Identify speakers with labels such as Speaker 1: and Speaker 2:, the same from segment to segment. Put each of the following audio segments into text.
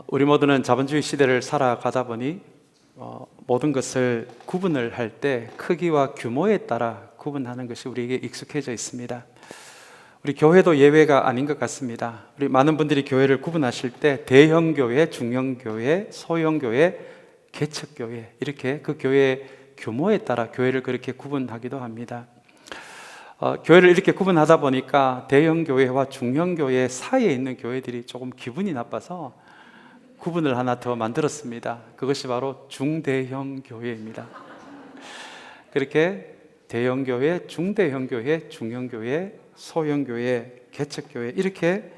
Speaker 1: 우리 모두는 자본주의 시대를 살아가다 보니 모든 것을 구분을 할 때 크기와 규모에 따라 구분하는 것이 우리에게 익숙해져 있습니다. 우리 교회도 예외가 아닌 것 같습니다. 우리 많은 분들이 교회를 구분하실 때 대형 교회, 중형 교회, 소형 교회, 개척 교회 이렇게 그 교회의 규모에 따라 교회를 그렇게 구분하기도 합니다. 교회를 이렇게 구분하다 보니까 대형 교회와 중형 교회 사이에 있는 교회들이 조금 기분이 나빠서 구분을 하나 더 만들었습니다. 그것이 바로 중대형 교회입니다. 그렇게 대형 교회, 중대형 교회, 중형 교회, 소형 교회, 개척 교회 이렇게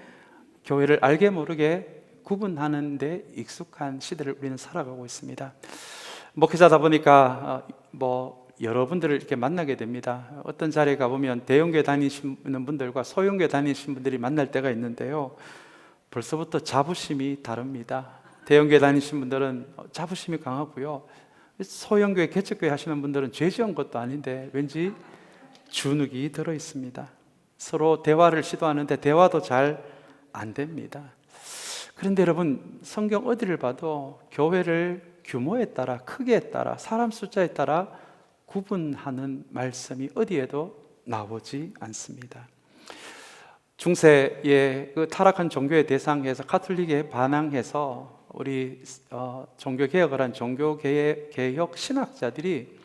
Speaker 1: 교회를 알게 모르게 구분하는 데 익숙한 시대를 우리는 살아가고 있습니다. 목회자다 보니까 여러분들을 이렇게 만나게 됩니다. 어떤 자리에 가보면 대형교회 다니시는 분들과 소형교회 다니시는 분들이 만날 때가 있는데요, 벌써부터 자부심이 다릅니다. 대형교회 다니시는 분들은 자부심이 강하고요, 소형교회, 개척교회 하시는 분들은 죄 지은 것도 아닌데 왠지 주눅이 들어 있습니다. 서로 대화를 시도하는데 대화도 잘 안 됩니다. 그런데 여러분, 성경 어디를 봐도 교회를 규모에 따라, 크기에 따라, 사람 숫자에 따라 구분하는 말씀이 어디에도 나오지 않습니다. 중세의 그 타락한 종교의 대상에서 카톨릭에 반항해서 우리 종교개혁을 한 종교개혁 신학자들이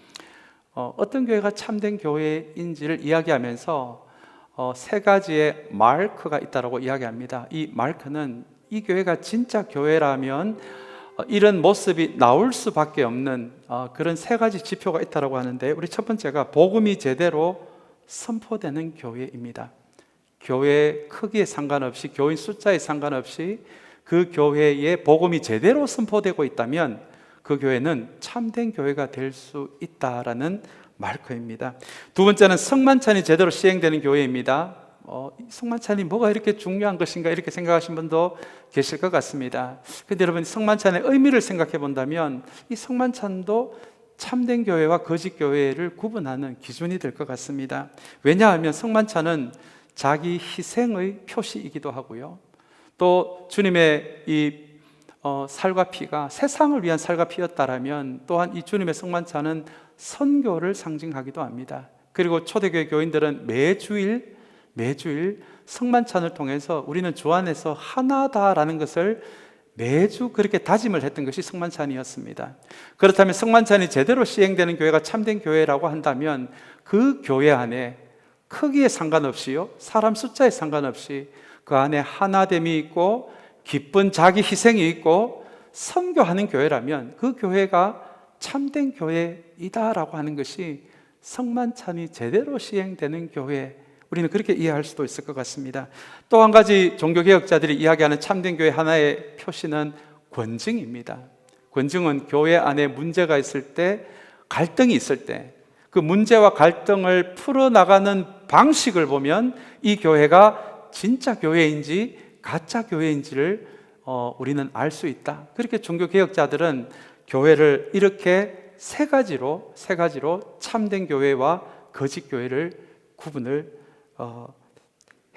Speaker 1: 어떤 교회가 참된 교회인지를 이야기하면서 세 가지의 마크가 있다고 이야기합니다. 이 마크는 이 교회가 진짜 교회라면 이런 모습이 나올 수밖에 없는 그런 세 가지 지표가 있다고 하는데, 우리 첫 번째가 복음이 제대로 선포되는 교회입니다. 교회 크기에 상관없이, 교인 숫자에 상관없이 그 교회에 복음이 제대로 선포되고 있다면 그 교회는 참된 교회가 될 수 있다라는 마크입니다. 두 번째는 성만찬이 제대로 시행되는 교회입니다. 성만찬이 뭐가 이렇게 중요한 것인가 이렇게 생각하시는 분도 계실 것 같습니다. 그런데 여러분, 성만찬의 의미를 생각해 본다면 이 성만찬도 참된 교회와 거짓 교회를 구분하는 기준이 될 것 같습니다. 왜냐하면 성만찬은 자기 희생의 표시이기도 하고요, 또 주님의 이 살과 피가 세상을 위한 살과 피였다라면 또한 이 주님의 성만찬은 선교를 상징하기도 합니다. 그리고 초대교회 교인들은 매주일 성만찬을 통해서 우리는 주 안에서 하나다라는 것을 매주 그렇게 다짐을 했던 것이 성만찬이었습니다. 그렇다면 성만찬이 제대로 시행되는 교회가 참된 교회라고 한다면 그 교회 안에 크기에 상관없이요, 사람 숫자에 상관없이 그 안에 하나됨이 있고 기쁜 자기 희생이 있고 선교하는 교회라면 그 교회가 참된 교회이다라고 하는 것이 성만찬이 제대로 시행되는 교회, 우리는 그렇게 이해할 수도 있을 것 같습니다. 또 한 가지 종교개혁자들이 이야기하는 참된 교회 하나의 표시는 권증입니다. 권증은 교회 안에 문제가 있을 때, 갈등이 있을 때 그 문제와 갈등을 풀어나가는 방식을 보면 이 교회가 진짜 교회인지 가짜 교회인지를 우리는 알 수 있다. 그렇게 종교개혁자들은 교회를 이렇게 세 가지로 참된 교회와 거짓 교회를 구분을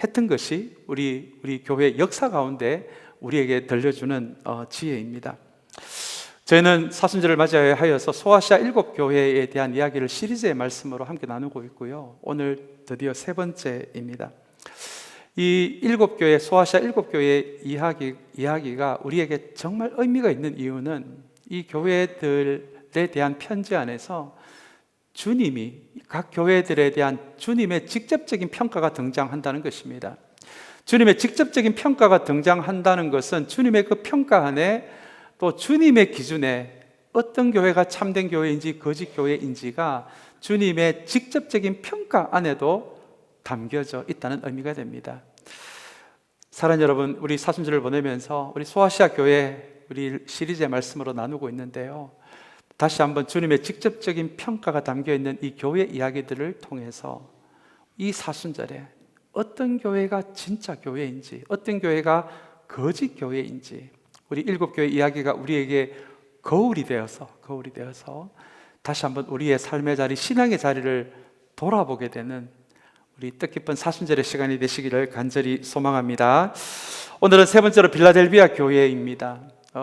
Speaker 1: 했던 것이 우리 교회 역사 가운데 우리에게 들려주는 지혜입니다. 저희는 사순절을 맞이하여서 소아시아 7교회에 대한 이야기를 시리즈의 말씀으로 함께 나누고 있고요, 오늘 드디어 세 번째입니다. 이 7교회, 소아시아 7교회의 이야기가 우리에게 정말 의미가 있는 이유는 이 교회들에 대한 편지 안에서 주님이 각 교회들에 대한 주님의 직접적인 평가가 등장한다는 것입니다. 주님의 직접적인 평가가 등장한다는 것은 주님의 그 평가 안에 또 주님의 기준에 어떤 교회가 참된 교회인지 거짓 교회인지가 주님의 직접적인 평가 안에도 담겨져 있다는 의미가 됩니다. 사랑하는 여러분, 우리 사순절을 보내면서 우리 소아시아 교회 우리 시리즈의 말씀으로 나누고 있는데요, 다시 한번 주님의 직접적인 평가가 담겨있는 이 교회 이야기들을 통해서 이 사순절에 어떤 교회가 진짜 교회인지, 어떤 교회가 거짓 교회인지, 우리 7교회 이야기가 우리에게 거울이 되어서 다시 한번 우리의 삶의 자리, 신앙의 자리를 돌아보게 되는, 우리 뜻깊은 사순절의 시간이 되시기를 간절히 소망합니다. 오늘은 세 번째로 빌라델비아 교회입니다.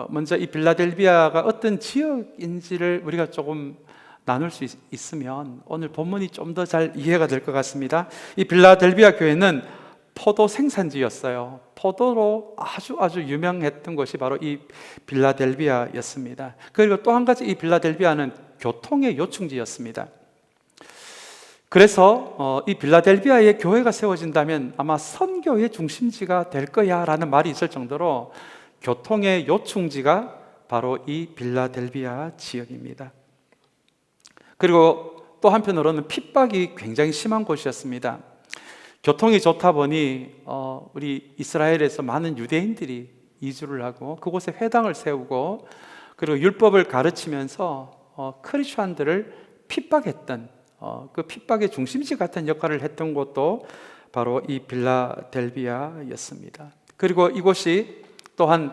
Speaker 1: 먼저 이 빌라델비아가 어떤 지역인지를 우리가 조금 나눌 수 있으면 오늘 본문이 좀 더 잘 이해가 될 것 같습니다. 이 빌라델비아 교회는 포도 생산지였어요. 포도로 아주 유명했던 곳이 바로 이 빌라델비아였습니다. 그리고 또 한 가지 이 빌라델비아는 교통의 요충지였습니다. 그래서 이 빌라델비아에 교회가 세워진다면 아마 선교의 중심지가 될 거야 라는 말이 있을 정도로 교통의 요충지가 바로 이 빌라델비아 지역입니다. 그리고 또 한편으로는 핍박이 굉장히 심한 곳이었습니다. 교통이 좋다 보니 우리 이스라엘에서 많은 유대인들이 이주를 하고 그곳에 회당을 세우고 그리고 율법을 가르치면서 크리스천들을 핍박했던 그 핍박의 중심지 같은 역할을 했던 곳도 바로 이 빌라델비아였습니다. 그리고 이곳이 또한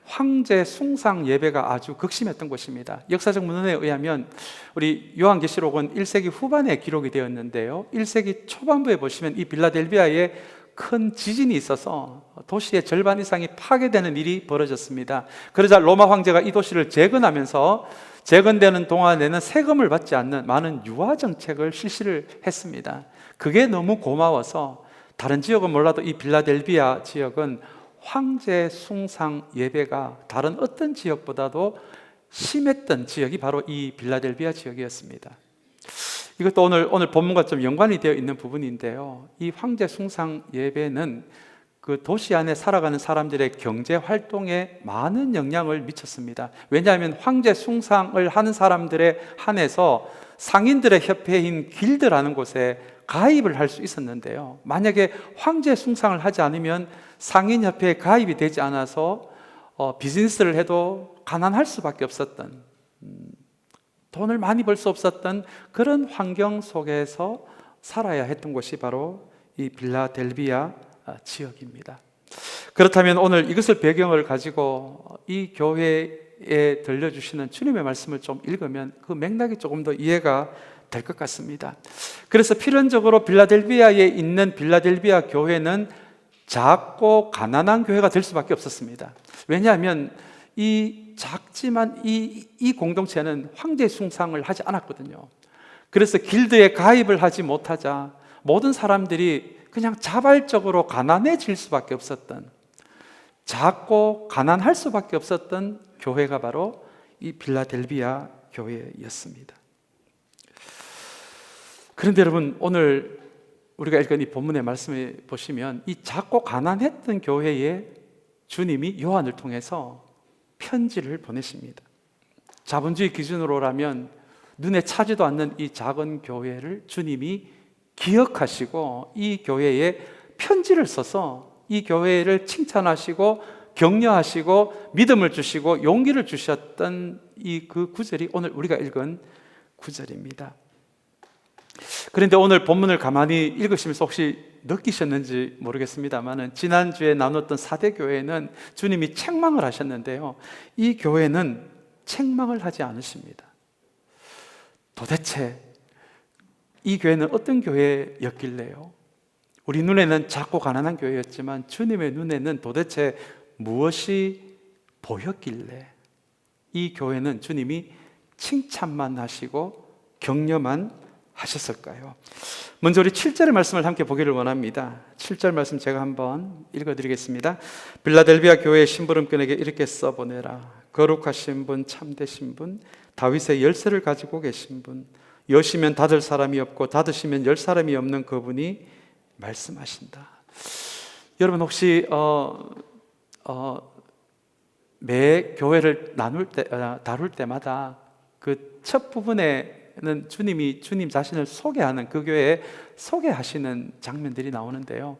Speaker 1: 황제 숭상 예배가 아주 극심했던 곳입니다. 역사적 문헌에 의하면 우리 요한계시록은 1세기 후반에 기록이 되었는데요, 1세기 초반부에 보시면 이 빌라델비아에 큰 지진이 있어서 도시의 절반 이상이 파괴되는 일이 벌어졌습니다. 그러자 로마 황제가 이 도시를 재건하면서 재건되는 동안에는 세금을 받지 않는 많은 유화 정책을 실시를 했습니다. 그게 너무 고마워서 다른 지역은 몰라도 이 빌라델비아 지역은 황제 숭상 예배가 다른 어떤 지역보다도 심했던 지역이 바로 이 빌라델비아 지역이었습니다. 이것도 오늘 본문과 좀 연관이 되어 있는 부분인데요, 이 황제 숭상 예배는 그 도시 안에 살아가는 사람들의 경제 활동에 많은 영향을 미쳤습니다. 왜냐하면 황제 숭상을 하는 사람들에 한해서 상인들의 협회인 길드라는 곳에 가입을 할 수 있었는데요, 만약에 황제 숭상을 하지 않으면 상인협회에 가입이 되지 않아서 비즈니스를 해도 가난할 수밖에 없었던, 돈을 많이 벌 수 없었던 그런 환경 속에서 살아야 했던 곳이 바로 이 빌라델비아 지역입니다. 그렇다면 오늘 이것을 배경을 가지고 이 교회에 들려주시는 주님의 말씀을 좀 읽으면 그 맥락이 조금 더 이해가 될 것 같습니다. 그래서 필연적으로 빌라델비아에 있는 빌라델비아 교회는 작고 가난한 교회가 될 수밖에 없었습니다. 왜냐하면 이 작지만 이 공동체는 황제 숭상을 하지 않았거든요. 그래서 길드에 가입을 하지 못하자 모든 사람들이 그냥 자발적으로 가난해질 수밖에 없었던, 작고 가난할 수밖에 없었던 교회가 바로 이 빌라델비아 교회였습니다. 그런데 여러분, 오늘 우리가 읽은 이 본문의 말씀을 보시면 이 작고 가난했던 교회에 주님이 요한을 통해서 편지를 보내십니다. 자본주의 기준으로라면 눈에 차지도 않는 이 작은 교회를 주님이 기억하시고 이 교회에 편지를 써서 이 교회를 칭찬하시고 격려하시고 믿음을 주시고 용기를 주셨던 이 그 구절이 오늘 우리가 읽은 구절입니다. 그런데 오늘 본문을 가만히 읽으시면서 혹시 느끼셨는지 모르겠습니다만 지난주에 나눴던 4대 교회는 주님이 책망을 하셨는데요, 이 교회는 책망을 하지 않으십니다. 도대체 이 교회는 어떤 교회였길래요? 우리 눈에는 작고 가난한 교회였지만 주님의 눈에는 도대체 무엇이 보였길래 이 교회는 주님이 칭찬만 하시고 격려만 하셨을까요? 먼저 우리 7절의 말씀을 함께 보기를 원합니다. 7절 말씀 제가 한번 읽어드리겠습니다. 빌라델비아 교회의 심부름꾼에게 이렇게 써보내라. 거룩하신 분, 참되신 분, 다윗의 열쇠를 가지고 계신 분, 여시면 닫을 사람이 없고 닫으시면 열 사람이 없는 그분이 말씀하신다. 여러분 혹시 매 교회를 다룰 때마다 그 첫 부분에는 주님이 주님 자신을 소개하는, 그 교회에 소개하시는 장면들이 나오는데요,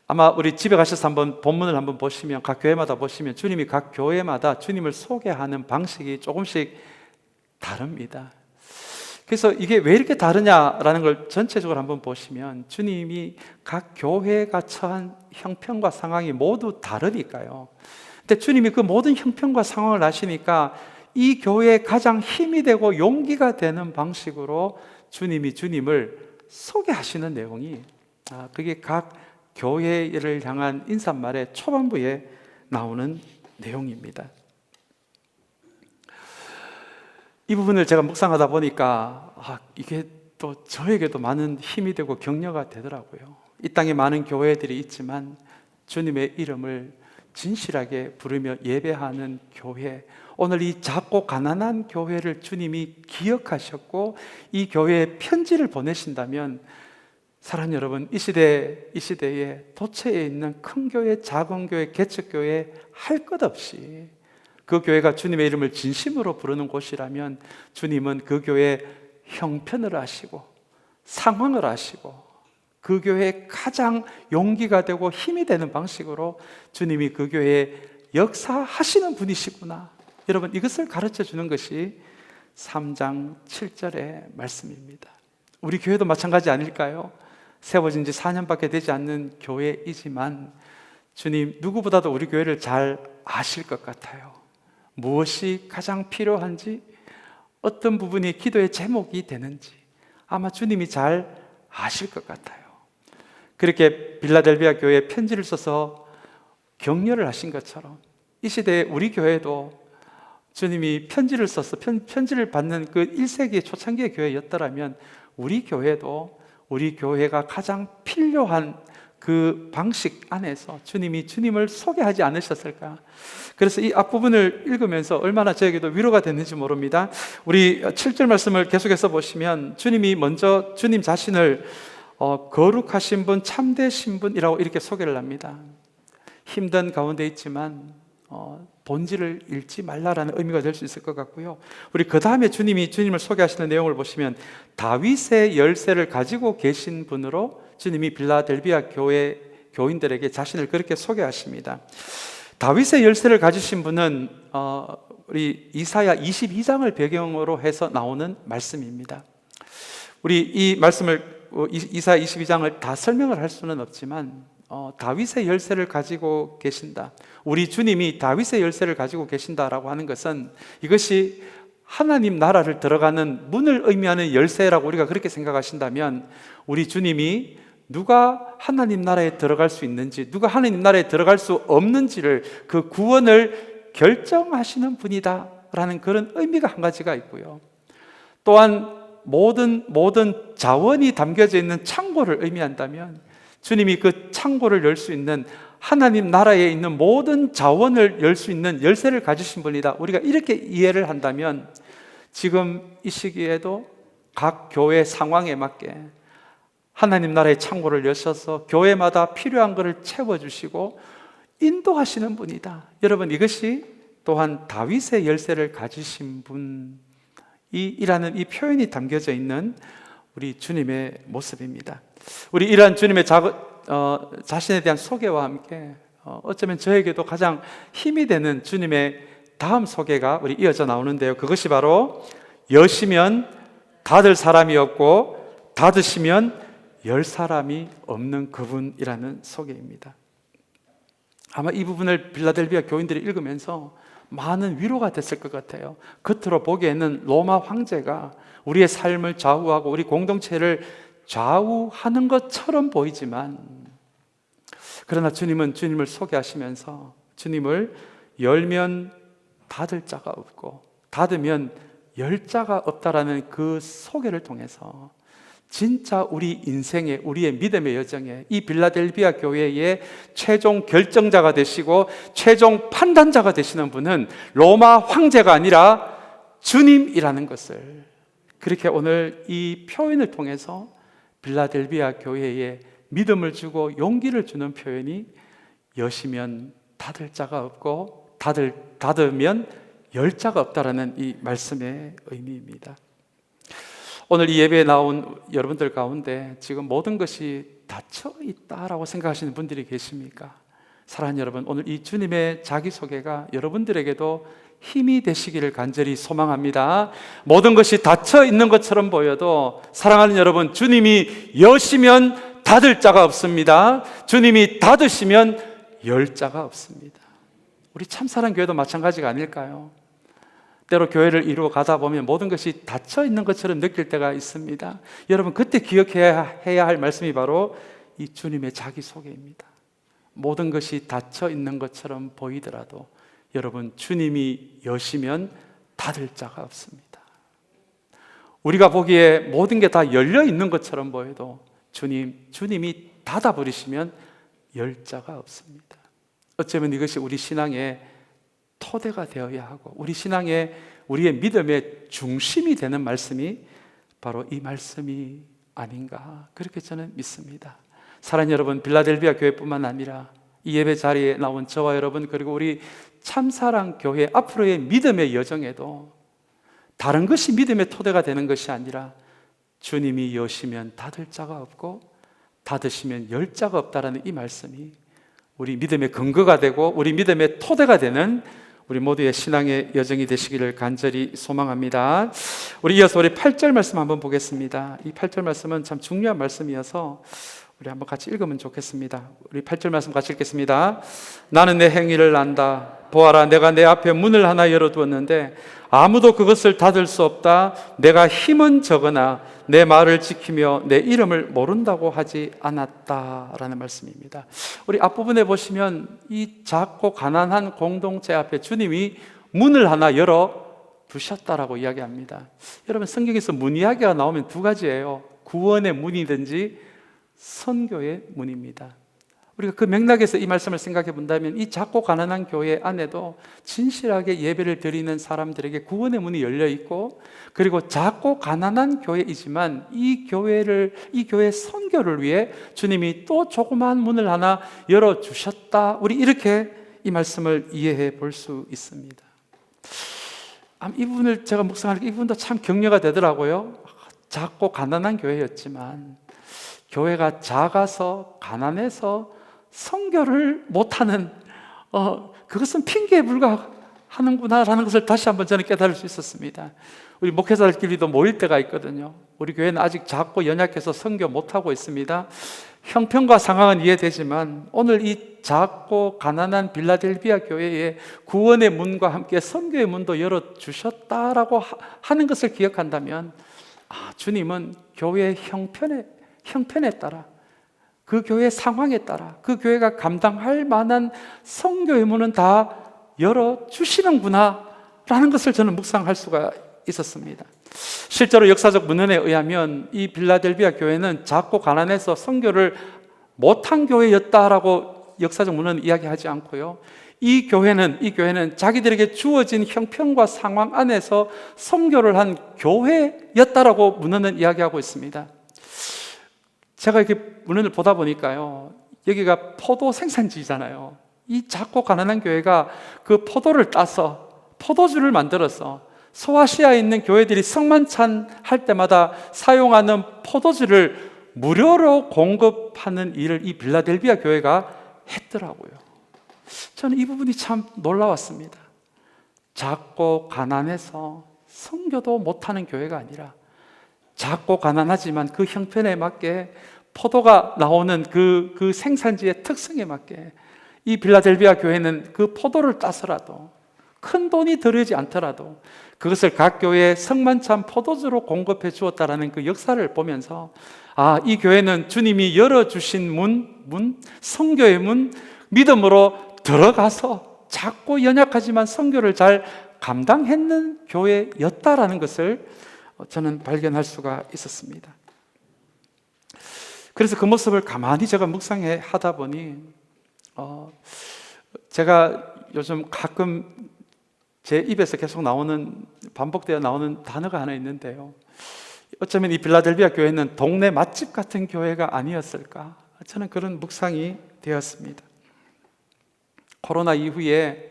Speaker 1: 아마 우리 집에 가셔서 한번 본문을 한번 보시면, 각 교회마다 보시면 주님이 각 교회마다 주님을 소개하는 방식이 조금씩 다릅니다. 그래서 이게 왜 이렇게 다르냐라는 걸 전체적으로 한번 보시면 주님이 각 교회가 처한 형편과 상황이 모두 다르니까요. 근데 주님이 그 모든 형편과 상황을 아시니까 이 교회에 가장 힘이 되고 용기가 되는 방식으로 주님이 주님을 소개하시는 내용이 그게 각 교회를 향한 인사말의 초반부에 나오는 내용입니다. 이 부분을 제가 묵상하다 보니까 이게 또 저에게도 많은 힘이 되고 격려가 되더라고요. 이 땅에 많은 교회들이 있지만 주님의 이름을 진실하게 부르며 예배하는 교회, 오늘 이 작고 가난한 교회를 주님이 기억하셨고 이 교회에 편지를 보내신다면 사랑하는 여러분, 이 시대에 도처에 있는 큰 교회, 작은 교회, 개척교회 할 것 없이 그 교회가 주님의 이름을 진심으로 부르는 곳이라면 주님은 그 교회에 형편을 아시고 상황을 아시고 그 교회에 가장 용기가 되고 힘이 되는 방식으로 주님이 그 교회에 역사하시는 분이시구나. 여러분, 이것을 가르쳐 주는 것이 3장 7절의 말씀입니다. 우리 교회도 마찬가지 아닐까요? 세워진 지 4년밖에 되지 않는 교회이지만 주님 누구보다도 우리 교회를 잘 아실 것 같아요. 무엇이 가장 필요한지, 어떤 부분이 기도의 제목이 되는지 아마 주님이 잘 아실 것 같아요. 그렇게 빌라델비아 교회에 편지를 써서 격려를 하신 것처럼 이 시대에 우리 교회도 주님이 편지를 써서 편지를 받는 그 1세기 초창기의 교회였더라면 우리 교회도 우리 교회가 가장 필요한 그 방식 안에서 주님이 주님을 소개하지 않으셨을까? 그래서 이 앞부분을 읽으면서 얼마나 저에게도 위로가 됐는지 모릅니다. 우리 7절 말씀을 계속해서 보시면 주님이 먼저 주님 자신을 거룩하신 분, 참되신 분이라고 이렇게 소개를 합니다. 힘든 가운데 있지만 본질을 잃지 말라라는 의미가 될 수 있을 것 같고요. 우리 그 다음에 주님이 주님을 소개하시는 내용을 보시면 다윗의 열쇠를 가지고 계신 분으로 주님이 빌라델비아 교회 교인들에게 자신을 그렇게 소개하십니다. 다윗의 열쇠를 가지신 분은 우리 이사야 22장을 배경으로 해서 나오는 말씀입니다. 우리 이 말씀을 이사야 22장을 다 설명을 할 수는 없지만 다윗의 열쇠를 가지고 계신다, 우리 주님이 다윗의 열쇠를 가지고 계신다라고 하는 것은 이것이 하나님 나라를 들어가는 문을 의미하는 열쇠라고 우리가 그렇게 생각하신다면 우리 주님이 누가 하나님 나라에 들어갈 수 있는지, 누가 하나님 나라에 들어갈 수 없는지를, 그 구원을 결정하시는 분이다라는 그런 의미가 한 가지가 있고요. 또한 모든 자원이 담겨져 있는 창고를 의미한다면 주님이 그 창고를 열 수 있는, 하나님 나라에 있는 모든 자원을 열 수 있는 열쇠를 가지신 분이다. 우리가 이렇게 이해를 한다면 지금 이 시기에도 각 교회 상황에 맞게 하나님 나라의 창고를 여셔서 교회마다 필요한 것을 채워주시고 인도하시는 분이다. 여러분, 이것이 또한 다윗의 열쇠를 가지신 분이라는 이 표현이 담겨져 있는 우리 주님의 모습입니다. 우리 이러한 주님의 자신에 대한 소개와 함께 어쩌면 저에게도 가장 힘이 되는 주님의 다음 소개가 우리 이어져 나오는데요. 그것이 바로 여시면 닫을 사람이 없고 닫으시면 열 사람이 없는 그분이라는 소개입니다. 아마 이 부분을 빌라델비아 교인들이 읽으면서 많은 위로가 됐을 것 같아요. 겉으로 보기에는 로마 황제가 우리의 삶을 좌우하고 우리 공동체를 좌우하는 것처럼 보이지만, 그러나 주님은 주님을 소개하시면서 주님을 열면 닫을 자가 없고 닫으면 열 자가 없다라는 그 소개를 통해서 진짜 우리 인생의, 우리의 믿음의 여정에 이 빌라델비아 교회의 최종 결정자가 되시고 최종 판단자가 되시는 분은 로마 황제가 아니라 주님이라는 것을, 그렇게 오늘 이 표현을 통해서 빌라델비아 교회에 믿음을 주고 용기를 주는 표현이 여시면 닫을 자가 없고 닫으면 열 자가 없다라는 이 말씀의 의미입니다. 오늘 이 예배에 나온 여러분들 가운데 지금 모든 것이 닫혀 있다라고 생각하시는 분들이 계십니까? 사랑하는 여러분, 오늘 이 주님의 자기소개가 여러분들에게도 힘이 되시기를 간절히 소망합니다. 모든 것이 닫혀 있는 것처럼 보여도 사랑하는 여러분, 주님이 여시면 닫을 자가 없습니다. 주님이 닫으시면 열 자가 없습니다. 우리 참사랑 교회도 마찬가지가 아닐까요? 때로 교회를 이루어 가다 보면 모든 것이 닫혀 있는 것처럼 느낄 때가 있습니다. 여러분, 그때 기억해야 할 말씀이 바로 이 주님의 자기소개입니다. 모든 것이 닫혀 있는 것처럼 보이더라도 여러분, 주님이 여시면 닫을 자가 없습니다. 우리가 보기에 모든 게 다 열려 있는 것처럼 보여도 주님이 닫아버리시면 열 자가 없습니다. 어쩌면 이것이 우리 신앙의 토대가 되어야 하고 우리의 믿음의 중심이 되는 말씀이 바로 이 말씀이 아닌가, 그렇게 저는 믿습니다. 사랑하는 여러분, 빌라델비아 교회뿐만 아니라 이 예배 자리에 나온 저와 여러분, 그리고 우리 참사랑 교회 앞으로의 믿음의 여정에도 다른 것이 믿음의 토대가 되는 것이 아니라 주님이 여시면 닫을 자가 없고 닫으시면 열 자가 없다라는 이 말씀이 우리 믿음의 근거가 되고 우리 믿음의 토대가 되는 우리 모두의 신앙의 여정이 되시기를 간절히 소망합니다. 이어서 우리 8절 말씀 한번 보겠습니다. 이 8절 말씀은 참 중요한 말씀이어서 우리 한번 같이 읽으면 좋겠습니다. 우리 8절 말씀 같이 읽겠습니다. 나는 내 행위를 안다. 보아라, 내가 내 앞에 문을 하나 열어두었는데 아무도 그것을 닫을 수 없다. 내가 힘은 적으나 내 말을 지키며 내 이름을 모른다고 하지 않았다라는 말씀입니다. 우리 앞부분에 보시면 이 작고 가난한 공동체 앞에 주님이 문을 하나 열어두셨다라고 이야기합니다. 여러분, 성경에서 문 이야기가 나오면 두 가지예요. 구원의 문이든지 선교의 문입니다. 우리가 그 맥락에서 이 말씀을 생각해 본다면 이 작고 가난한 교회 안에도 진실하게 예배를 드리는 사람들에게 구원의 문이 열려 있고, 그리고 작고 가난한 교회이지만 이 교회의 선교를 위해 주님이 또 조그마한 문을 하나 열어주셨다. 우리 이렇게 이 말씀을 이해해 볼 수 있습니다. 이 부분을 제가 묵상하니까 이 부분도 참 격려가 되더라고요. 작고 가난한 교회였지만 교회가 작아서 가난해서 선교를 못하는 그것은 핑계에 불과하는구나라는 것을 다시 한번 저는 깨달을 수 있었습니다. 우리 목회자들끼리도 모일 때가 있거든요. 우리 교회는 아직 작고 연약해서 선교 못하고 있습니다. 형편과 상황은 이해되지만 오늘 이 작고 가난한 빌라델비아 교회에 구원의 문과 함께 선교의 문도 열어주셨다라고 하는 것을 기억한다면 주님은 교회의 형편에 따라, 그 교회의 상황에 따라 그 교회가 감당할 만한 선교의 문은 다 열어주시는구나 라는 것을 저는 묵상할 수가 있었습니다. 실제로 역사적 문헌에 의하면 이 빌라델비아 교회는 작고 가난해서 선교를 못한 교회였다라고 역사적 문헌은 이야기하지 않고요, 이 교회는 자기들에게 주어진 형편과 상황 안에서 선교를 한 교회였다라고 문헌은 이야기하고 있습니다. 제가 이렇게 문헌을 보다 보니까요, 여기가 포도 생산지잖아요. 이 작고 가난한 교회가 그 포도를 따서 포도주를 만들어서 소아시아에 있는 교회들이 성만찬 할 때마다 사용하는 포도주를 무료로 공급하는 일을 이 빌라델비아 교회가 했더라고요. 저는 이 부분이 참 놀라웠습니다. 작고 가난해서 선교도 못하는 교회가 아니라 작고 가난하지만 그 형편에 맞게 포도가 나오는 그 생산지의 특성에 맞게 이 빌라델비아 교회는 그 포도를 따서라도 큰 돈이 들어오지 않더라도 그것을 각 교회에 성만찬 포도주로 공급해 주었다라는 그 역사를 보면서 이 교회는 주님이 열어주신 선교의 문, 믿음으로 들어가서 작고 연약하지만 선교를 잘 감당했는 교회였다라는 것을 저는 발견할 수가 있었습니다. 그래서 그 모습을 가만히 제가 묵상해 하다 보니 제가 요즘 가끔 제 입에서 계속 반복되어 나오는 단어가 하나 있는데요, 어쩌면 이 빌라델비아 교회는 동네 맛집 같은 교회가 아니었을까, 저는 그런 묵상이 되었습니다. 코로나 이후에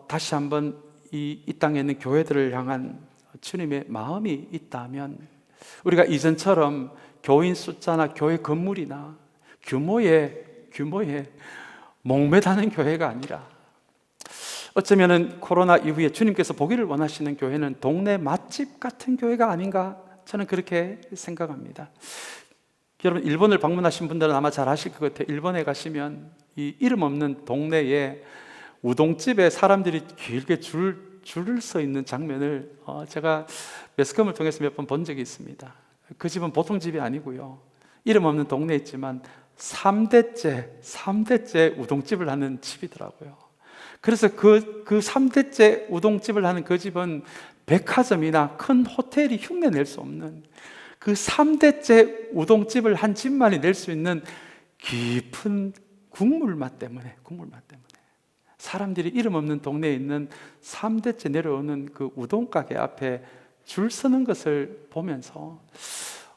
Speaker 1: 다시 한번 이 땅에 있는 교회들을 향한 주님의 마음이 있다면 우리가 이전처럼 교인 숫자나 교회 건물이나 규모에 목매다는 교회가 아니라 어쩌면 코로나 이후에 주님께서 보기를 원하시는 교회는 동네 맛집 같은 교회가 아닌가, 저는 그렇게 생각합니다. 여러분, 일본을 방문하신 분들은 아마 잘 아실 것 같아요. 일본에 가시면 이 이름 없는 동네에 우동집에 사람들이 길게 줄을 서 있는 장면을 제가 매스컴을 통해서 몇 번 본 적이 있습니다. 그 집은 보통 집이 아니고요, 이름 없는 동네에 있지만 3대째 우동집을 하는 집이더라고요. 그래서 그 3대째 우동집을 하는 그 집은 백화점이나 큰 호텔이 흉내낼 수 없는 그 3대째 우동집을 한 집만이 낼 수 있는 깊은 국물 맛 때문에 사람들이 이름 없는 동네에 있는 3대째 내려오는 그 우동 가게 앞에 줄 서는 것을 보면서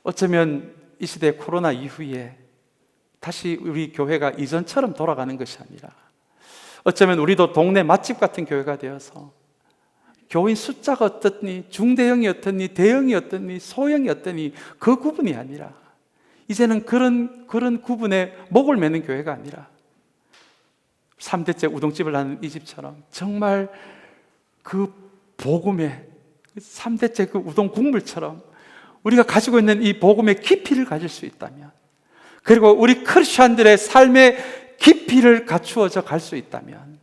Speaker 1: 어쩌면 이 시대 코로나 이후에 다시 우리 교회가 이전처럼 돌아가는 것이 아니라 어쩌면 우리도 동네 맛집 같은 교회가 되어서 교인 숫자가 어떻니, 중대형이 어떻니, 대형이 어떻니, 소형이 어떻니 그 구분이 아니라 이제는 그런 구분에 목을 매는 교회가 아니라 3대째 우동집을 하는 이 집처럼 정말 그 복음의 3대째 그 우동 국물처럼 우리가 가지고 있는 이 복음의 깊이를 가질 수 있다면, 그리고 우리 크리스천들의 삶의 깊이를 갖추어져 갈 수 있다면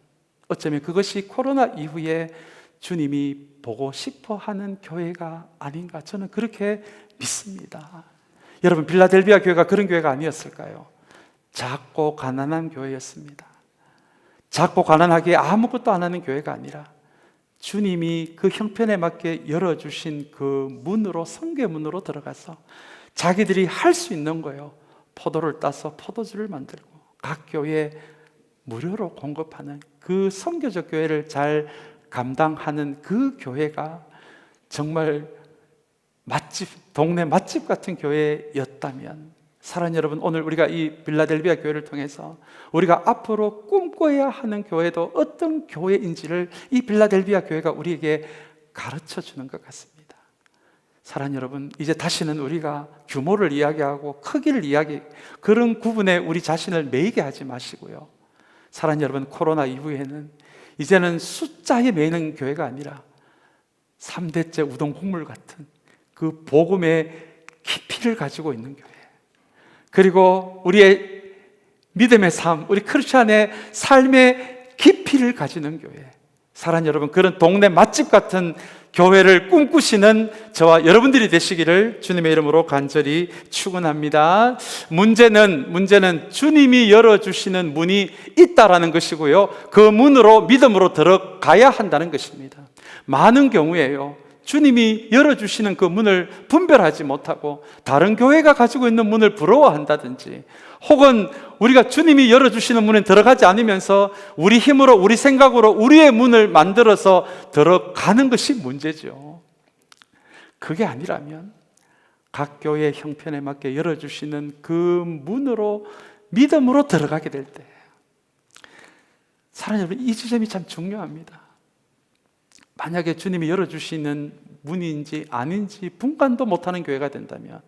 Speaker 1: 어쩌면 그것이 코로나 이후에 주님이 보고 싶어 하는 교회가 아닌가, 저는 그렇게 믿습니다. 여러분, 빌라델비아 교회가 그런 교회가 아니었을까요? 작고 가난한 교회였습니다. 작고 가난하게 아무것도 안 하는 교회가 아니라 주님이 그 형편에 맞게 열어주신 그 문으로, 성교의 문으로 들어가서 자기들이 할 수 있는 거예요. 포도를 따서 포도주를 만들고 각 교회에 무료로 공급하는 그 선교적 교회를 잘 감당하는 그 교회가 정말 맛집, 동네 맛집 같은 교회였다면, 사랑하는 여러분, 오늘 우리가 이 빌라델비아 교회를 통해서 우리가 앞으로 꿈꿔야 하는 교회도 어떤 교회인지를 이 빌라델비아 교회가 우리에게 가르쳐 주는 것 같습니다. 사랑하는 여러분, 이제 다시는 우리가 규모를 이야기하고 크기를 그런 구분에 우리 자신을 매이게 하지 마시고요. 사랑하는 여러분, 코로나 이후에는 이제는 숫자에 매이는 교회가 아니라 3대째 우동 국물 같은 그 복음의 깊이를 가지고 있는 교회, 그리고 우리의 믿음의 삶, 우리 크리스천의 삶의 깊이를 가지는 교회, 사랑하는 여러분, 그런 동네 맛집 같은 교회를 꿈꾸시는 저와 여러분들이 되시기를 주님의 이름으로 간절히 축원합니다. 문제는 주님이 열어주시는 문이 있다라는 것이고요, 그 문으로 믿음으로 들어가야 한다는 것입니다. 많은 경우에요, 주님이 열어주시는 그 문을 분별하지 못하고 다른 교회가 가지고 있는 문을 부러워한다든지, 혹은 우리가 주님이 열어주시는 문에 들어가지 않으면서 우리 힘으로, 우리 생각으로 우리의 문을 만들어서 들어가는 것이 문제죠. 그게 아니라면 각 교회의 형편에 맞게 열어주시는 그 문으로 믿음으로 들어가게 될 때, 사랑하는 여러분, 이 지점이 참 중요합니다. 만약에 주님이 열어주시는 문인지 아닌지 분간도 못하는 교회가 된다면,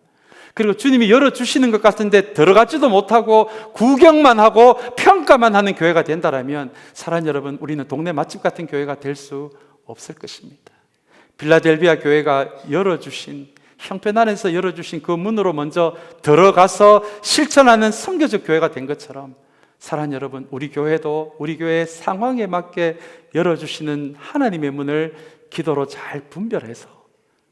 Speaker 1: 그리고 주님이 열어주시는 것 같은데 들어가지도 못하고 구경만 하고 평가만 하는 교회가 된다면, 사랑하는 여러분, 우리는 동네 맛집 같은 교회가 될 수 없을 것입니다. 빌라델비아 교회가 열어주신, 형편 안에서 열어주신 그 문으로 먼저 들어가서 실천하는 선교적 교회가 된 것처럼, 사랑하는 여러분, 우리 교회도 우리 교회의 상황에 맞게 열어주시는 하나님의 문을 기도로 잘 분별해서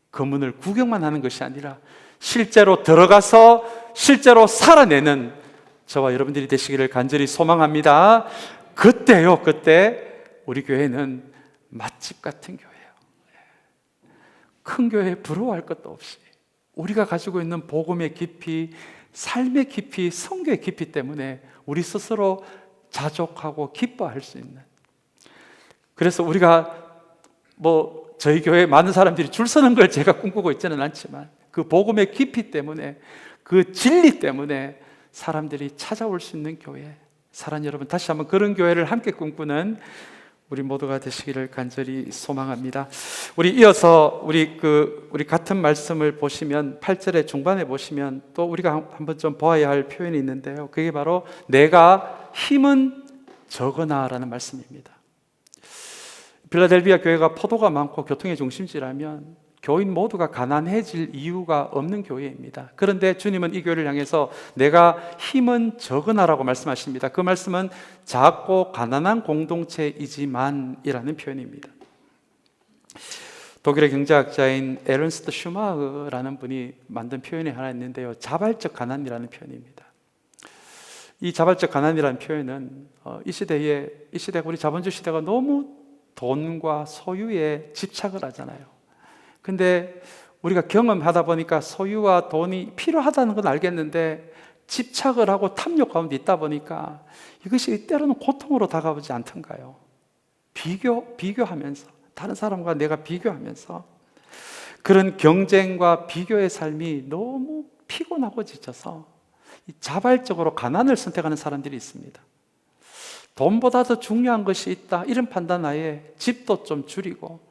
Speaker 1: 그 문을 구경만 하는 것이 아니라 실제로 들어가서 실제로 살아내는 저와 여러분들이 되시기를 간절히 소망합니다. 그때 우리 교회는 맛집 같은 교회예요. 큰 교회에 부러워할 것도 없이 우리가 가지고 있는 복음의 깊이, 삶의 깊이, 성교의 깊이 때문에 우리 스스로 자족하고 기뻐할 수 있는, 그래서 우리가 저희 교회에 많은 사람들이 줄 서는 걸 제가 꿈꾸고 있지는 않지만 그 복음의 깊이 때문에, 그 진리 때문에 사람들이 찾아올 수 있는 교회, 사랑하는 여러분, 다시 한번 그런 교회를 함께 꿈꾸는 우리 모두가 되시기를 간절히 소망합니다. 우리 이어서 우리 같은 말씀을 보시면 8절의 중반에 보시면 또 우리가 한번 좀 보아야 할 표현이 있는데요, 그게 바로 내가 힘은 적으나라는 말씀입니다. 빌라델비아 교회가 포도가 많고 교통의 중심지라면 교인 모두가 가난해질 이유가 없는 교회입니다. 그런데 주님은 이 교회를 향해서 내가 힘은 적으나라고 말씀하십니다. 그 말씀은 작고 가난한 공동체이지만 이라는 표현입니다. 독일의 경제학자인 에른스트 슈마흐라는 분이 만든 표현이 하나 있는데요, 자발적 가난이라는 표현입니다. 이 자발적 가난이라는 표현은 이 시대가 우리 자본주의 시대가 너무 돈과 소유에 집착을 하잖아요. 근데 우리가 경험하다 보니까 소유와 돈이 필요하다는 건 알겠는데 집착을 하고 탐욕 가운데 있다 보니까 이것이 때로는 고통으로 다가오지 않던가요? 비교하면서, 다른 사람과 내가 비교하면서 그런 경쟁과 비교의 삶이 너무 피곤하고 지쳐서 자발적으로 가난을 선택하는 사람들이 있습니다. 돈보다 더 중요한 것이 있다, 이런 판단 하에 집도 좀 줄이고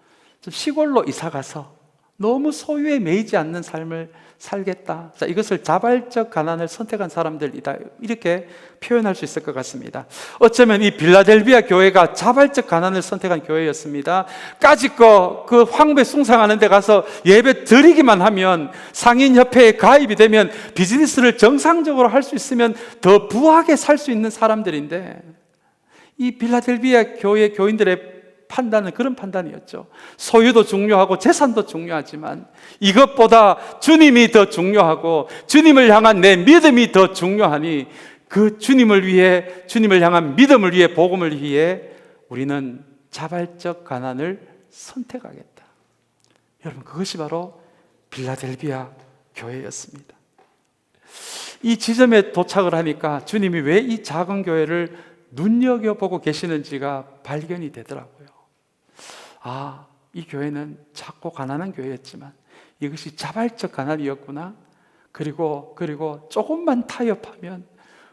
Speaker 1: 좀 시골로 이사 가서 너무 소유에 매이지 않는 삶을 살겠다. 자, 이것을 자발적 가난을 선택한 사람들이다, 이렇게 표현할 수 있을 것 같습니다. 어쩌면 이 빌라델비아 교회가 자발적 가난을 선택한 교회였습니다. 까짓거 그 황배 숭상하는 데 가서 예배 드리기만 하면, 상인협회에 가입이 되면, 비즈니스를 정상적으로 할 수 있으면 더 부하게 살 수 있는 사람들인데, 이 빌라델비아 교회 교인들의 판단은 그런 판단이었죠. 소유도 중요하고 재산도 중요하지만 이것보다 주님이 더 중요하고 주님을 향한 내 믿음이 더 중요하니 그 주님을 위해, 주님을 향한 믿음을 위해, 복음을 위해 우리는 자발적 가난을 선택하겠다. 여러분, 그것이 바로 빌라델비아 교회였습니다. 이 지점에 도착을 하니까 주님이 왜 이 작은 교회를 눈여겨보고 계시는지가 발견이 되더라고요. 아, 이 교회는 작고 가난한 교회였지만 이것이 자발적 가난이었구나. 그리고 조금만 타협하면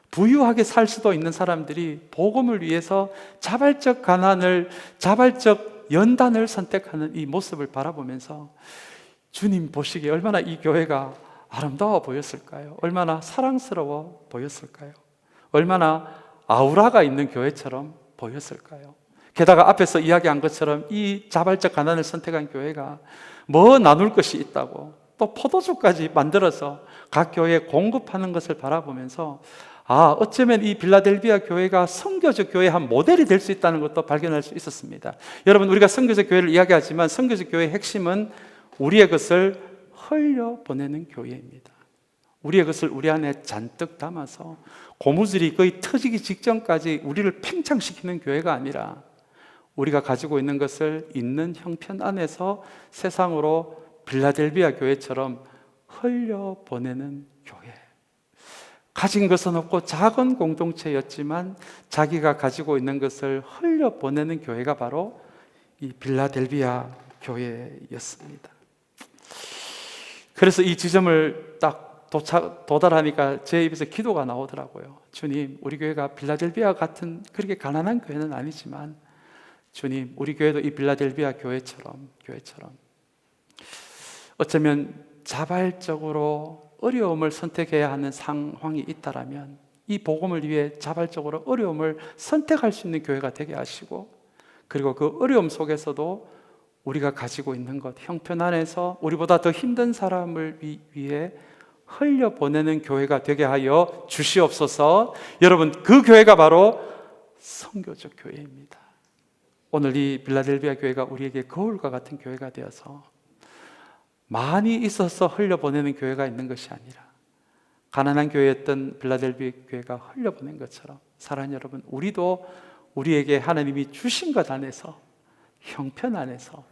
Speaker 1: 부유하게 살 수도 있는 사람들이 복음을 위해서 자발적 가난을, 자발적 연단을 선택하는 이 모습을 바라보면서 주님 보시기에 얼마나 이 교회가 아름다워 보였을까요? 얼마나 사랑스러워 보였을까요? 얼마나 아우라가 있는 교회처럼 보였을까요? 게다가 앞에서 이야기한 것처럼 이 자발적 가난을 선택한 교회가 뭐 나눌 것이 있다고 또 포도주까지 만들어서 각 교회에 공급하는 것을 바라보면서, 아, 어쩌면 이 빌라델비아 교회가 선교적 교회의 한 모델이 될 수 있다는 것도 발견할 수 있었습니다. 여러분, 우리가 선교적 교회를 이야기하지만 선교적 교회의 핵심은 우리의 것을 흘려보내는 교회입니다. 우리의 것을 우리 안에 잔뜩 담아서 고무줄이 거의 터지기 직전까지 우리를 팽창시키는 교회가 아니라 우리가 가지고 있는 것을 있는 형편 안에서 세상으로 빌라델비아 교회처럼 흘려보내는 교회. 가진 것은 없고 작은 공동체였지만 자기가 가지고 있는 것을 흘려보내는 교회가 바로 이 빌라델비아 교회였습니다. 그래서 이 지점을 딱 도달하니까 제 입에서 기도가 나오더라고요. 주님, 우리 교회가 빌라델비아 같은 그렇게 가난한 교회는 아니지만 주님, 우리 교회도 이 빌라델비아 교회처럼 어쩌면 자발적으로 어려움을 선택해야 하는 상황이 있다라면 이 복음을 위해 자발적으로 어려움을 선택할 수 있는 교회가 되게 하시고, 그리고 그 어려움 속에서도 우리가 가지고 있는 것, 형편 안에서 우리보다 더 힘든 사람을 위해 흘려보내는 교회가 되게 하여 주시옵소서. 여러분, 그 교회가 바로 선교적 교회입니다. 오늘 이 빌라델비아 교회가 우리에게 거울과 같은 교회가 되어서 많이 있어서 흘려보내는 교회가 있는 것이 아니라 가난한 교회였던 빌라델비아 교회가 흘려보낸 것처럼, 사랑하는 여러분, 우리도 우리에게 하나님이 주신 것 안에서, 형편 안에서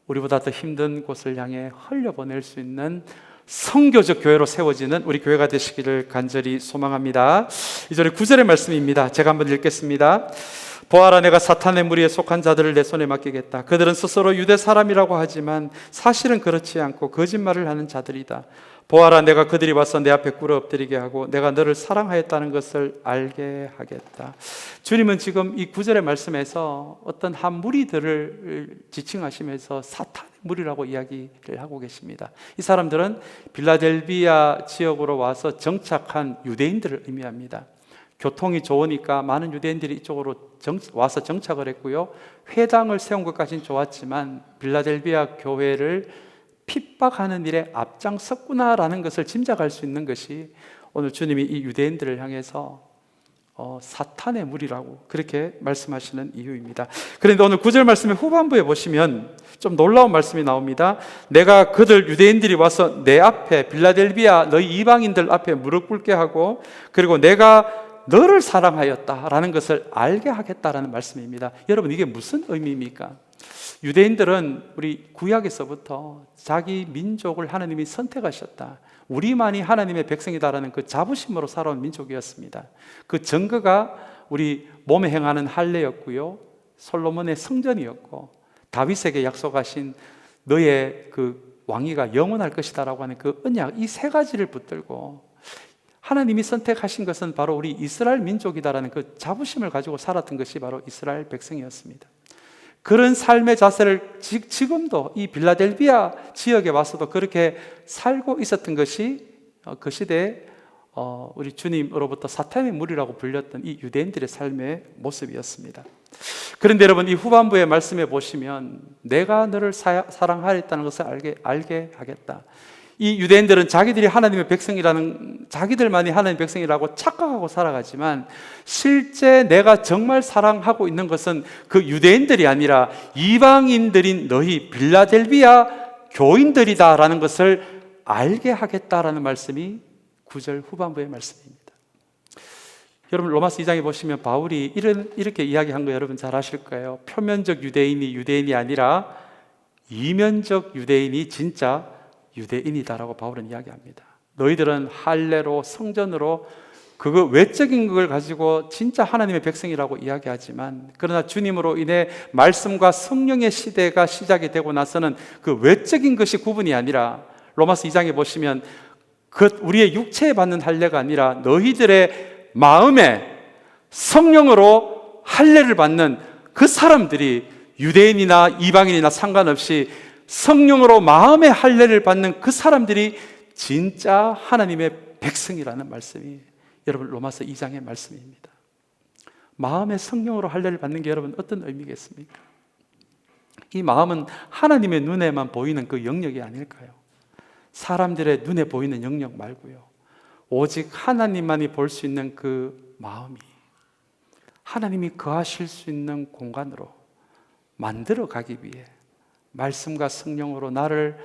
Speaker 1: 우리보다 더 힘든 곳을 향해 흘려보낼 수 있는 선교적 교회로 세워지는 우리 교회가 되시기를 간절히 소망합니다. 이절의 9절의 말씀입니다. 제가 한번 읽겠습니다. 보아라, 내가 사탄의 무리에 속한 자들을 내 손에 맡기겠다. 그들은 스스로 유대 사람이라고 하지만 사실은 그렇지 않고 거짓말을 하는 자들이다. 보아라, 내가 그들이 와서 내 앞에 꿇어 엎드리게 하고 내가 너를 사랑하였다는 것을 알게 하겠다. 주님은 지금 이 9절의 말씀에서 어떤 한 무리들을 지칭하시면서 사탄의 무리라고 이야기를 하고 계십니다. 이 사람들은 빌라델비아 지역으로 와서 정착한 유대인들을 의미합니다. 교통이 좋으니까 많은 유대인들이 이쪽으로 와서 정착을 했고요, 회당을 세운 것까지는 좋았지만 빌라델비아 교회를 핍박하는 일에 앞장섰구나라는 것을 짐작할 수 있는 것이 오늘 주님이 이 유대인들을 향해서 사탄의 무리라고 그렇게 말씀하시는 이유입니다. 그런데 오늘 9절 말씀의 후반부에 보시면 좀 놀라운 말씀이 나옵니다. 내가 그들 유대인들이 와서 내 앞에 빌라델비아 너희 이방인들 앞에 무릎 꿇게 하고 그리고 내가 너를 사랑하였다라는 것을 알게 하겠다라는 말씀입니다. 여러분, 이게 무슨 의미입니까? 유대인들은 우리 구약에서부터 자기 민족을 하나님이 선택하셨다, 우리만이 하나님의 백성이다라는 그 자부심으로 살아온 민족이었습니다. 그 증거가 우리 몸에 행하는 할례였고요, 솔로몬의 성전이었고, 다윗에게 약속하신 너의 그 왕위가 영원할 것이다라고 하는 그 언약, 이 세 가지를 붙들고 하나님이 선택하신 것은 바로 우리 이스라엘 민족이다라는 그 자부심을 가지고 살았던 것이 바로 이스라엘 백성이었습니다. 그런 삶의 자세를 지금도 이 빌라델비아 지역에 와서도 그렇게 살고 있었던 것이 그 시대에 우리 주님으로부터 사탄의 무리라고 불렸던 이 유대인들의 삶의 모습이었습니다. 그런데 여러분, 이 후반부의 말씀에 보시면 내가 너를 사랑하였다는 것을 알게 하겠다. 이 유대인들은 자기들이 하나님의 백성이라는, 자기들만이 하나님의 백성이라고 착각하고 살아가지만 실제 내가 정말 사랑하고 있는 것은 그 유대인들이 아니라 이방인들인 너희 빌라델비아 교인들이다라는 것을 알게 하겠다라는 말씀이 9절 후반부의 말씀입니다. 여러분, 로마서 2장에 보시면 바울이 이렇게 이야기한 거 여러분 잘 아실 거예요. 표면적 유대인이 유대인이 아니라 이면적 유대인이 진짜 유대인이다라고 바울은 이야기합니다. 너희들은 할례로 성전으로 그거 외적인 걸 가지고 진짜 하나님의 백성이라고 이야기하지만, 그러나 주님으로 인해 말씀과 성령의 시대가 시작이 되고 나서는 그 외적인 것이 구분이 아니라 로마서 2장에 보시면 우리의 육체에 받는 할례가 아니라 너희들의 마음에 성령으로 할례를 받는 그 사람들이 유대인이나 이방인이나 상관없이 성령으로 마음의 할례를 받는 그 사람들이 진짜 하나님의 백성이라는 말씀이 여러분 로마서 2장의 말씀입니다. 마음의 성령으로 할례를 받는 게 여러분 어떤 의미겠습니까? 이 마음은 하나님의 눈에만 보이는 그 영역이 아닐까요? 사람들의 눈에 보이는 영역 말고요, 오직 하나님만이 볼 수 있는 그 마음이 하나님이 거하실 수 있는 공간으로 만들어 가기 위해 말씀과 성령으로 나를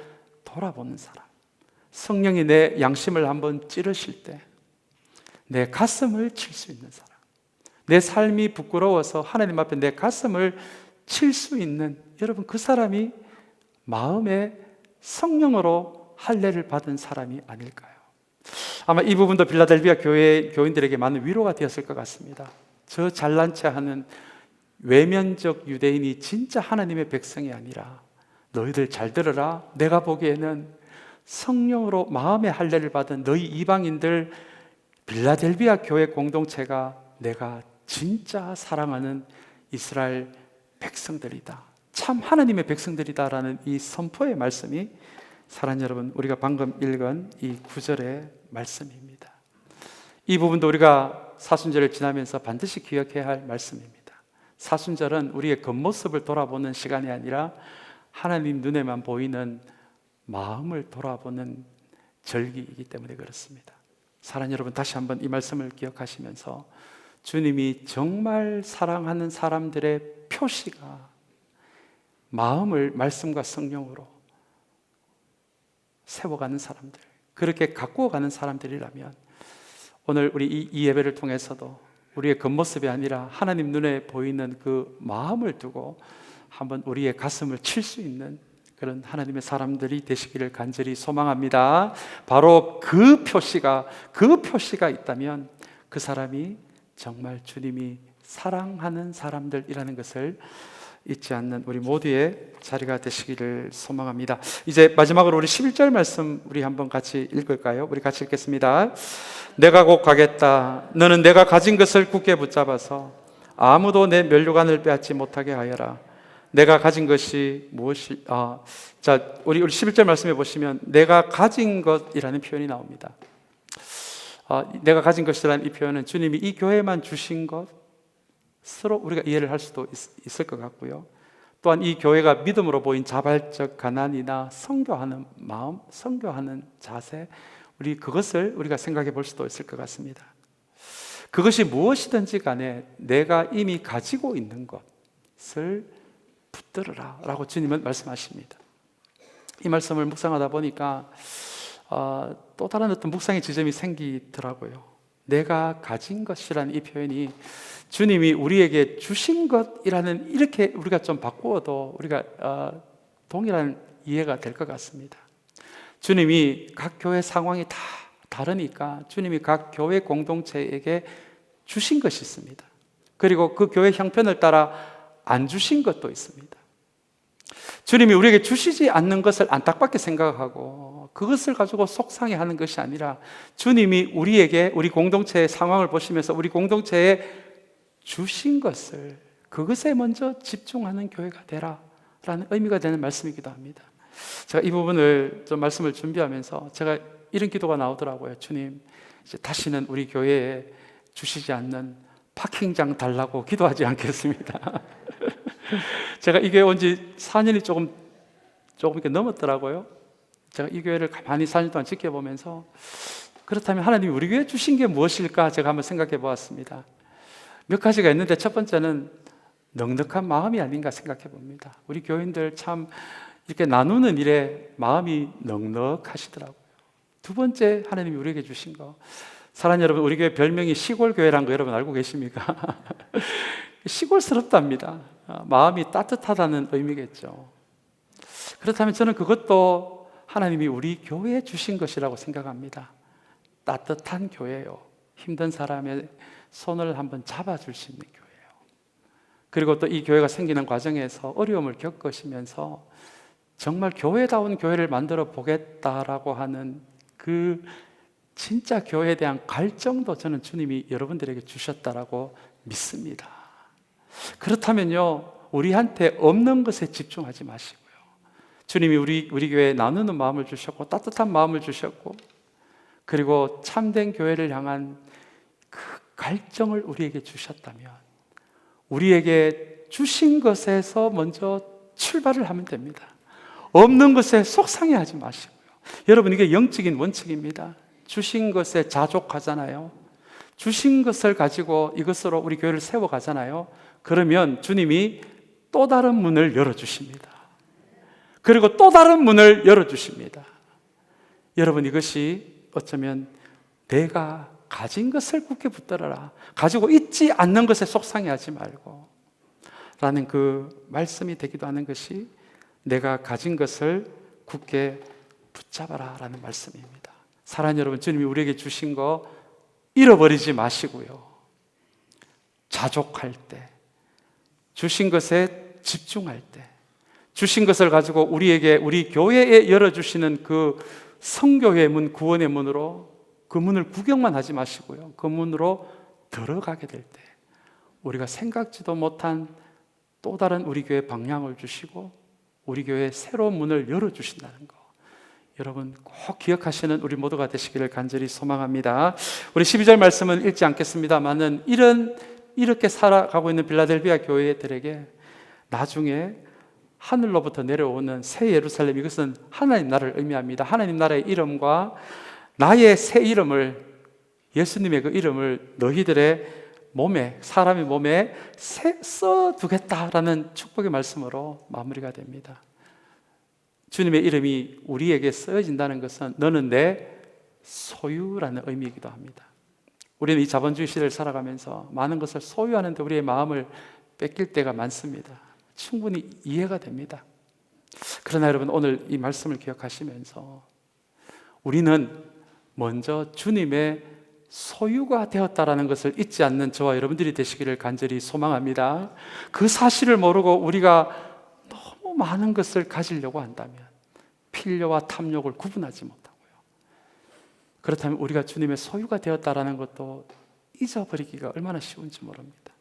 Speaker 1: 돌아보는 사람, 성령이 내 양심을 한번 찌르실 때 내 가슴을 칠 수 있는 사람, 내 삶이 부끄러워서 하나님 앞에 내 가슴을 칠 수 있는 여러분, 그 사람이 마음의 성령으로 할례를 받은 사람이 아닐까요? 아마 이 부분도 빌라델비아 교회 교인들에게 많은 위로가 되었을 것 같습니다. 저 잘난 체 하는 외면적 유대인이 진짜 하나님의 백성이 아니라, 너희들 잘 들어라, 내가 보기에는 성령으로 마음의 할례를 받은 너희 이방인들 빌라델비아 교회 공동체가 내가 진짜 사랑하는 이스라엘 백성들이다, 참 하나님의 백성들이다라는 이 선포의 말씀이 사랑하는 여러분, 우리가 방금 읽은 이 9절의 말씀입니다. 이 부분도 우리가 사순절을 지나면서 반드시 기억해야 할 말씀입니다. 사순절은 우리의 겉모습을 돌아보는 시간이 아니라 하나님 눈에만 보이는 마음을 돌아보는 절기이기 때문에 그렇습니다. 사랑하는 여러분, 다시 한번 이 말씀을 기억하시면서 주님이 정말 사랑하는 사람들의 표시가 마음을 말씀과 성령으로 세워가는 사람들, 그렇게 가꾸어 가는 사람들이라면 오늘 우리 이 예배를 통해서도 우리의 겉모습이 아니라 하나님 눈에 보이는 그 마음을 두고 한번 우리의 가슴을 칠 수 있는 그런 하나님의 사람들이 되시기를 간절히 소망합니다. 바로 그 표시가 있다면 그 사람이 정말 주님이 사랑하는 사람들이라는 것을 잊지 않는 우리 모두의 자리가 되시기를 소망합니다. 이제 마지막으로 우리 11절 말씀 우리 한번 같이 읽을까요? 우리 같이 읽겠습니다. 내가 곧 가겠다. 너는 내가 가진 것을 굳게 붙잡아서 아무도 내 면류관을 빼앗지 못하게 하여라. 내가 가진 것이 무엇이 우리 11절 말씀해 보시면 내가 가진 것이라는 표현이 나옵니다. 내가 가진 것이라는 이 표현은 주님이 이 교회만 주신 것으로 우리가 이해를 할 수도 있을 것 같고요. 또한 이 교회가 믿음으로 보인 자발적 가난이나 선교하는 마음, 선교하는 자세, 그것을 우리가 생각해 볼 수도 있을 것 같습니다. 그것이 무엇이든지 간에 내가 이미 가지고 있는 것을 붙들어라 라고 주님은 말씀하십니다. 이 말씀을 묵상하다 보니까 또 다른 어떤 묵상의 지점이 생기더라고요. 내가 가진 것이라는 이 표현이 주님이 우리에게 주신 것이라는, 이렇게 우리가 좀 바꾸어도 우리가 동일한 이해가 될 것 같습니다. 주님이 각 교회 상황이 다 다르니까 주님이 각 교회 공동체에게 주신 것이 있습니다. 그리고 그 교회 형편을 따라 안 주신 것도 있습니다. 주님이 우리에게 주시지 않는 것을 안타깝게 생각하고 그것을 가지고 속상해하는 것이 아니라, 주님이 우리에게, 우리 공동체의 상황을 보시면서 우리 공동체에 주신 것을, 그것에 먼저 집중하는 교회가 되라 라는 의미가 되는 말씀이기도 합니다. 제가 이 부분을 좀 말씀을 준비하면서 제가 이런 기도가 나오더라고요. 주님, 이제 다시는 우리 교회에 주시지 않는 파킹장 달라고 기도하지 않겠습니다. 제가 이 교회 온 지 4년이 조금 이렇게 넘었더라고요. 제가 이 교회를 가만히 4년 동안 지켜보면서, 그렇다면 하나님이 우리 교회에 주신 게 무엇일까 제가 한번 생각해 보았습니다. 몇 가지가 있는데, 첫 번째는 넉넉한 마음이 아닌가 생각해 봅니다. 우리 교인들 참 이렇게 나누는 일에 마음이 넉넉하시더라고요. 두 번째, 하나님이 우리에게 주신 거, 사랑하는 여러분, 우리 교회 별명이 시골교회라는 거 여러분 알고 계십니까? 시골스럽답니다. 마음이 따뜻하다는 의미겠죠. 그렇다면 저는 그것도 하나님이 우리 교회에 주신 것이라고 생각합니다. 따뜻한 교회요. 힘든 사람의 손을 한번 잡아줄 수 있는 교회요. 그리고 또 이 교회가 생기는 과정에서 어려움을 겪으시면서 정말 교회다운 교회를 만들어 보겠다라고 하는 그 진짜 교회에 대한 갈증도 저는 주님이 여러분들에게 주셨다라고 믿습니다. 그렇다면요, 우리한테 없는 것에 집중하지 마시고요, 주님이 우리 교회에 나누는 마음을 주셨고 따뜻한 마음을 주셨고, 그리고 참된 교회를 향한 그 갈증을 우리에게 주셨다면 우리에게 주신 것에서 먼저 출발을 하면 됩니다. 없는 것에 속상해하지 마시고요. 여러분, 이게 영적인 원칙입니다. 주신 것에 자족하잖아요. 주신 것을 가지고 이것으로 우리 교회를 세워가잖아요. 그러면 주님이 또 다른 문을 열어주십니다. 그리고 또 다른 문을 열어주십니다. 여러분, 이것이 어쩌면 내가 가진 것을 굳게 붙들어라, 가지고 있지 않는 것에 속상해하지 말고 라는 그 말씀이 되기도 하는 것이, 내가 가진 것을 굳게 붙잡아라 라는 말씀입니다. 사랑하는 여러분, 주님이 우리에게 주신 거 잃어버리지 마시고요, 자족할 때, 주신 것에 집중할 때, 주신 것을 가지고 우리에게, 우리 교회에 열어주시는 그 성교의 문, 구원의 문으로, 그 문을 구경만 하지 마시고요, 그 문으로 들어가게 될 때 우리가 생각지도 못한 또 다른 우리 교회 방향을 주시고 우리 교회에 새로운 문을 열어주신다는 거, 여러분 꼭 기억하시는 우리 모두가 되시기를 간절히 소망합니다. 우리 12절 말씀은 읽지 않겠습니다만은, 이렇게 살아가고 있는 빌라델비아 교회들에게 나중에 하늘로부터 내려오는 새 예루살렘, 이것은 하나님 나라를 의미합니다. 하나님 나라의 이름과 나의 새 이름을, 예수님의 그 이름을 너희들의 몸에, 사람의 몸에 써두겠다라는 축복의 말씀으로 마무리가 됩니다. 주님의 이름이 우리에게 쓰여진다는 것은 너는 내 소유라는 의미이기도 합니다. 우리는 이 자본주의 시대를 살아가면서 많은 것을 소유하는데 우리의 마음을 뺏길 때가 많습니다. 충분히 이해가 됩니다. 그러나 여러분, 오늘 이 말씀을 기억하시면서 우리는 먼저 주님의 소유가 되었다라는 것을 잊지 않는 저와 여러분들이 되시기를 간절히 소망합니다. 그 사실을 모르고 우리가 너무 많은 것을 가지려고 한다면 필요와 탐욕을 구분하지 못하고요, 그렇다면 우리가 주님의 소유가 되었다라는 것도 잊어버리기가 얼마나 쉬운지 모릅니다.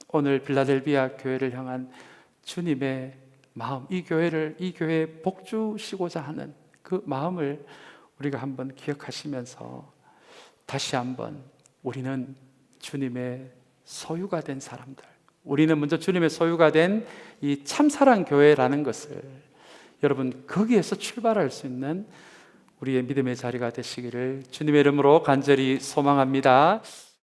Speaker 1: 오늘 빌라델비아 교회를 향한 주님의 마음, 이 교회에 복 주시고자 하는 그 마음을 우리가 한번 기억하시면서 다시 한번 우리는 주님의 소유가 된 사람들, 우리는 먼저 주님의 소유가 된 이 참사랑 교회라는 것을, 여러분 거기에서 출발할 수 있는 우리의 믿음의 자리가 되시기를 주님의 이름으로 간절히 소망합니다.